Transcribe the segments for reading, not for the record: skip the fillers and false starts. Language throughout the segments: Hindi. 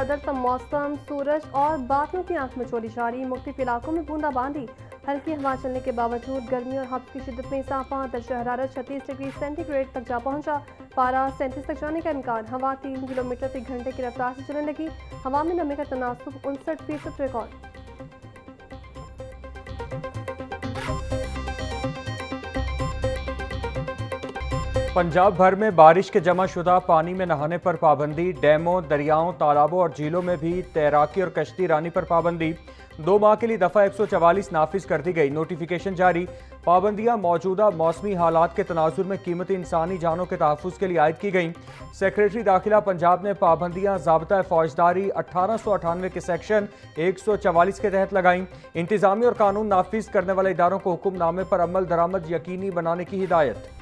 बदलता मौसम, सूरज और बादलों की आंख मिचौली जारी। मुख्तलिफ इलाकों में बूंदाबांदी। हल्की हवा चलने के बावजूद गर्मी और हब्स की शिद्दत में इजाफा। दर्जा हरारत 36 डिग्री सेंटीग्रेड तक जा पहुंचा। पारा 37 तक जाने का इम्कान। हवा 3 किलोमीटर प्रति घंटे की रफ्तार से चलने लगी। हवा में नमी का तनासुब 59% रिकॉर्ड। पंजाब भर में बारिश के जमाशुदा पानी में नहाने पर पाबंदी। डैमों, दरियाओं, तालाबों और झीलों में भी तैराकी और कश्ती रानी पर पाबंदी। 2 माह के लिए दफ़ा 144 नाफिज कर दी गई। नोटिफिकेशन जारी। पाबंदियां मौजूदा मौसमी हालात के तनाजुर में कीमती इंसानी जानों के तहफ़्फ़ुज़ के लिए आयद की गई। सेक्रेटरी दाखिला पंजाब ने पाबंदियां ज़ाब्ता फ़ौजदारी 1898 के सेक्शन 144 के तहत लगाईं। इंतज़ामी और कानून नाफिज करने वाले इदारों को हुक्मनामे पर अमल दरामद यकीनी बनाने की हिदायत।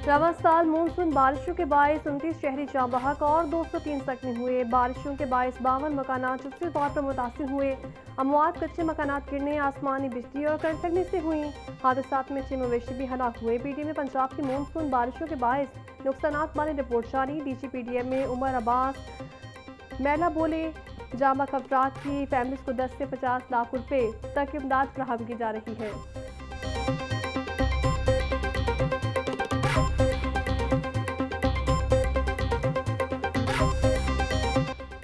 रवा साल मानसून बारिशों के बायस 29 शहरी जाँ बहक और 203 जख्मी हुए। बारिशों के बायस 52 मकानात जुज़वी तौर पर मुतासिर हुए। अमवात कच्चे मकानात गिरने, आसमानी बिजली और करंट लगने से हुई। हादसात में 6 मवेशी भी हलाक हुए। पीडीएम में पंजाब की मानसून बारिशों के बायस नुकसानात वाली रिपोर्ट जारी। डीजी पीडीएम में उमर अब्बास मैला बोले, जाँ बहक अफराद की फैमिलीज को 10 से 50 लाख रुपए तक इमदाद फराहम की जा रही है।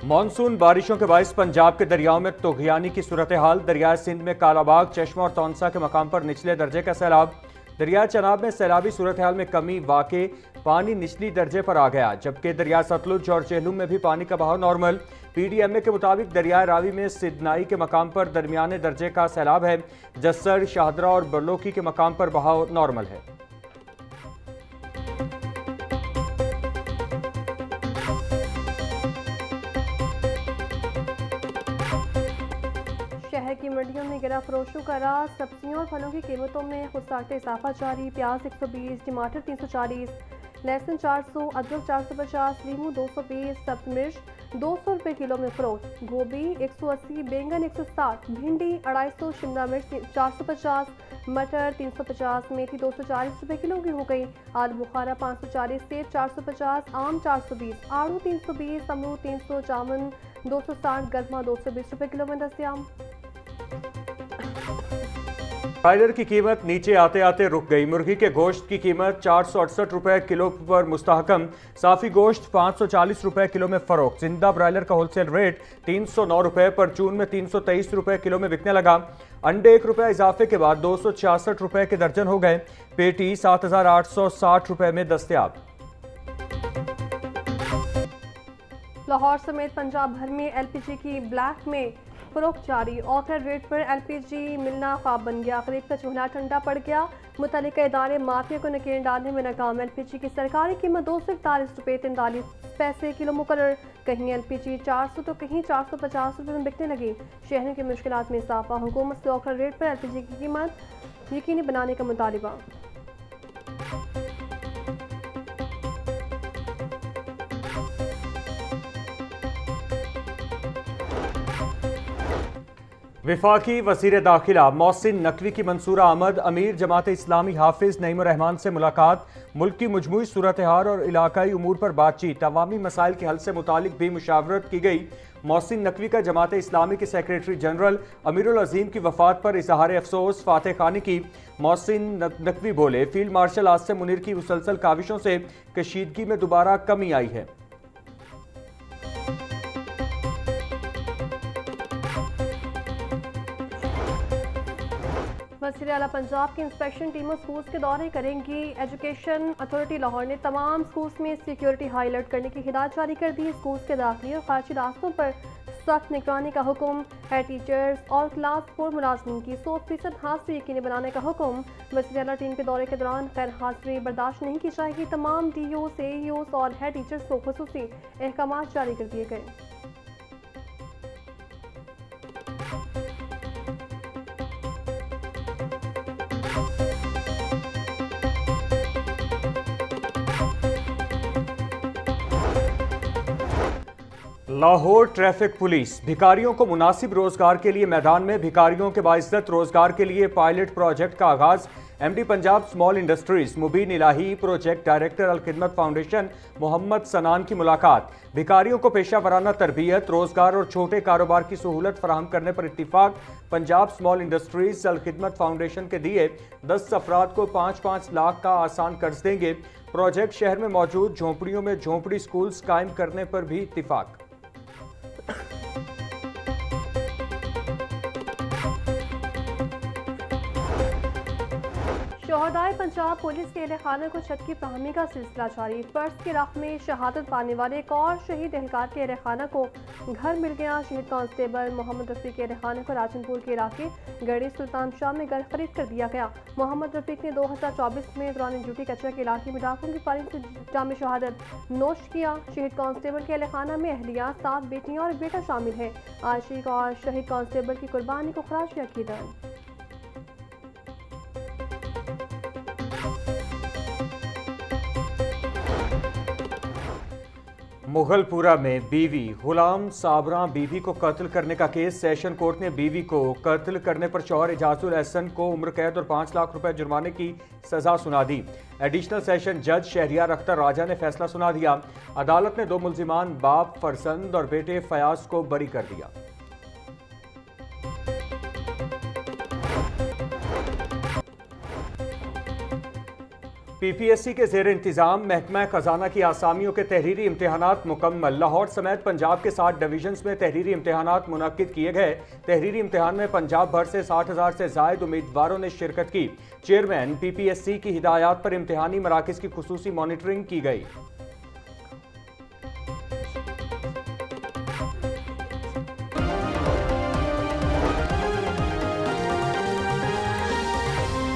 मानसून बारिशों के बायस पंजाब के दरियाओं में तूग़यानी की सूरत हाल। दरिया सिंध में कालाबाग, चश्मा और तौनसा के मकाम पर निचले दर्जे का सैलाब। दरिया चनाब में सैलाबी सूरत हाल में कमी वाक़े, पानी निचली दर्जे पर आ गया। जबकि दरिया सतलुज और चेहलुम में भी पानी का बहाव नॉर्मल। पीडीएमए के मुताबिक दरिया रावी में सिदनाई के मकाम पर दरमियाने दर्जे का सैलाब है। जस्सर, शाहदरा और बरलोकी के मकाम पर बहाव नॉर्मल है। शहर की मंडियों में गिरा फरोशों का राज। सब्जियों और फलों की कीमतों में खुदसारते इजाफा जारी। प्याज 120, टमाटर 340, लहसुन 400, अदरक 450, लीमू 220, सब्ज मिर्च 200 रुपये किलो में फरोख्त। गोभी 180, बैंगन 160, भिंडी 250, शिमला मिर्च 450, मटर 350, मेथी 240 रुपये किलो की हो गई। आलू बुखारा 540, सेब 450, आम 420, आड़ू 320, अमरूद 300, जामुन 260, गरमा 220 रुपये किलो में दस्तयाब। ब्रायलर की कीमत नीचे आते आते रुक गई। मुर्गी के गोश्त की कीमत 468 रुपए किलो पर मुस्तहकम। साफी गोश्त 540 रुपए किलो में फरोख्त। जिंदा ब्रायलर का होलसेल रेट 309 रुपए पर जून में 323 रुपए किलो में बिकने लगा। अंडे 1 रुपया इजाफे के बाद 266 रुपए के दर्जन हो गए। पेटी 7860 रुपए में दस्तयाब। लाहौर समेत पंजाब भर में एलपीजी की ब्लैक में फरोख्त जारी। ऑफर रेट पर एलपीजी मिलना ख्वाब बन गया। खरीद का चूल्हा ठंडा पड़ गया। मुतल्लिका इदारे माफिया को नकेल डालने में नाकाम। एलपीजी की सरकारी कीमत 241 रुपये 43 पैसे किलो मुकर्रर। कहीं एलपीजी 400 तो कहीं 450 रुपये में बिकने लगी। शहरों की मुश्किलात में इजाफा। हुकूमत से ऑफर रेट पर एलपीजी की कीमत यकीनी बनाने का मुतालिबा। विफाकी वज़ीर दाखिला मोहसिन नकवी की मंसूरा आमद। अमीर जमात इस्लामी हाफिज नईम रहमान से मुलाकात। मुल्क की मजमूई सूरत हाल और इलाकाई उमूर पर बातचीत। अवामी मसाइल के हल से मुतालिक भी मुशावरत की गई। मोहसिन नकवी का जमात इस्लामी के सेक्रेटरी जनरल अमीरुल अजीम की वफात पर इजहार अफसोस, फातह खानी की। मोहसिन नकवी बोले, फील्ड मार्शल आसिम मुनीर की मुसलसल काविशों से कशीदगी में दोबारा कमी आई है। वज़ीर आला पंजाब की इंस्पेक्शन टीमों स्कूल्स के दौरे करेंगी। एजुकेशन अथॉरिटी लाहौर ने तमाम स्कूल्स में सिक्योरिटी हाई अलर्ट करने की हिदायत जारी कर दी। स्कूल्स के दाखिली और खारिजी रास्तों पर सख्त निगरानी का हुक्म। हेड टीचर्स और क्लास 4 मुलाजमीन की 100% हाजिरी यकीनी बनाने का हुक्म। वज़ीर आला टीम के दौरे के दौरान गैर हाजिरी बर्दाश्त नहीं की जाएगी। तमाम डीओस, एईओस और हेड टीचर्स को खुसूसी अहकाम जारी कर दिए गए। लाहौर ट्रैफिक पुलिस भिखारियों को मुनासिब रोजगार के लिए मैदान में। भिखारियों के बाइज्जत रोजगार के लिए पायलट प्रोजेक्ट का आगाज। एमडी पंजाब स्मॉल इंडस्ट्रीज मुबीन इलाही, प्रोजेक्ट डायरेक्टर अल खिदमत फाउंडेशन मोहम्मद सनान की मुलाकात। भिखारियों को पेशा वराना तरबियत, रोजगार और छोटे कारोबार की सहूलत फराहम करने पर इत्तिफाक। पंजाब स्मॉल इंडस्ट्रीज अल खिदमत फाउंडेशन के दिए 10 अफराद को 5-5 लाख का आसान कर्ज देंगे। प्रोजेक्ट शहर में मौजूद झोंपड़ियों में झोंपड़ी स्कूल्स कायम करने पर भी इत्तिफाक। शोहदाए पंजाब पुलिस के अहले खाना को छत की फ्राहमी का सिलसिला जारी। फर्ज के राह में शहादत पाने वाले एक और शहीद एहलकार के अहले खाना को घर मिल गया। शहीद कांस्टेबल मोहम्मद रफीक के अहले खाना को राजनपुर के इलाके गढ़ी सुल्तान शाह में घर खरीद कर दिया गया। मोहम्मद रफीक ने 2024 में दौरान ड्यूटी कचरा के इलाके में डाकुओं की फायरिंग से जाम शहादत नोश किया। शहीद कांस्टेबल के अहले खाना में अहलिया, 7 बेटियां और एक बेटा शामिल है। आशिक और शहीद कांस्टेबल की कुर्बानी को खराज अकीदत। मुगलपुरा में बीवी गुलाम साबरा बीवी को कत्ल करने का केस। सेशन कोर्ट ने बीवी को कत्ल करने पर शौहर एजाजुल एहसन को उम्र कैद और 5 लाख रुपए जुर्माने की सजा सुना दी। एडिशनल सेशन जज शहरियार अख्तर राजा ने फैसला सुना दिया। अदालत ने 2 मुल्जिमान बाप फरजंद और बेटे फयाज को बरी कर दिया। पीपीएससी के जेर इंतजाम महकमा खजाना की आसामियों के तहरीरी इम्तहानात मुकम्मल। लाहौर समेत पंजाब के 7 डिवीजन्स में तहरीरी इम्तहानात मुनक्किद किए गए। तहरीरी इम्तहान में पंजाब भर से 60,000 से जायद उम्मीदवारों ने शिरकत की। चेयरमैन पीपीएससी की हिदायत पर इम्तहानी मराकज की खुसूसी मॉनिटरिंग की गई।